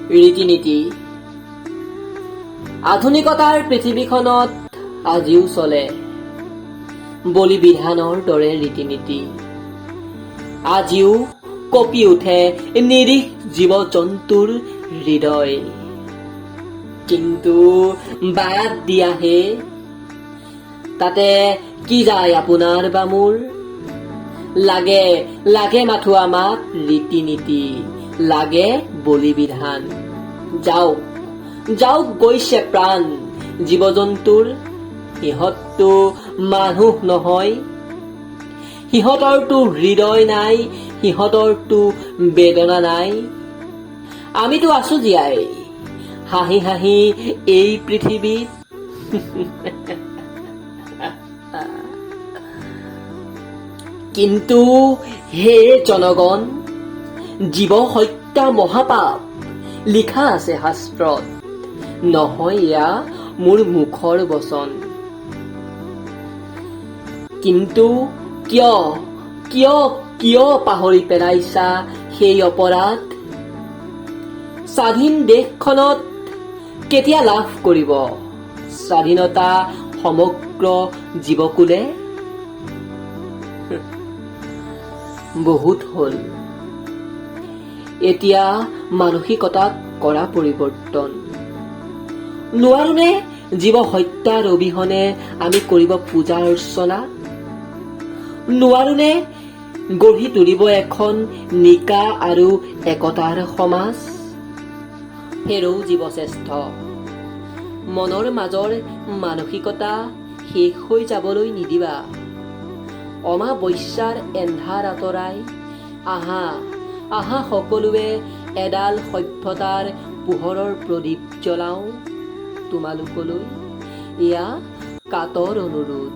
ৰীতি নীতি আধুনিকতাৰ পৃথিৱীখনত আজিও চলে বলি বিধানৰ দৰে ৰীতি নীতি। আজিও কঁপি উঠে নিৰীহ জীৱ জন্তুৰ হৃদয়, কিন্তু বাদ দিয়াহে তাতে কি যায় আপোনাৰ বা মোৰ? লাগে লাগে মাথো আমাক ৰীতি নীতি, লাগে বলি বিধান। যাওক যাওক গৈছে প্ৰাণ জীৱ জন্তুৰ, সিহঁতটো মানুহ নহয়, সিহঁতৰটো হৃদয় নাই, সিহঁতৰটো বেদনা নাই। আমিতো আছো জীয়াই হাঁহি হাঁহি এই পৃথিৱীত। কিন্তু হে জনগণ, জীৱ হত্যা মহাপাপ লিখা আছে শাস্ত্ৰত, নহয় এয়া মোৰ মুখৰ বচন। কিন্তু কিয় কিয় কিয় পাহৰি পেলাইছা সেই অপৰাধ? স্বাধীন দেশখনত কেতিয়া লাভ কৰিব স্বাধীনতা সমগ্ৰ জীৱকুলে? বহুত হ'ল এতিয়া মানসিকতাত কৰা পৰিৱৰ্তন। নোৱাৰোনে জীৱ হত্যাৰ অবিহনে আমি কৰিব পূজা অৰ্চনা? নোৱাৰোনে গঢ়ি তুলিব এখন নিকা আৰু একতাৰ সমাজ? হেৰৌ জীৱশ্ৰেষ্ঠ, মনৰ মাজৰ মানসিকতা শেষ হৈ যাবলৈ নিদিবা। অমাৱস্যাৰ এন্ধাৰ আঁতৰাই আহা আহা সকলোৱে এডাল সভ্যতাৰ পোহৰৰ প্ৰদীপ জ্বলাওঁ তোমালোকলৈ, এয়া কাতৰ অনুৰোধ।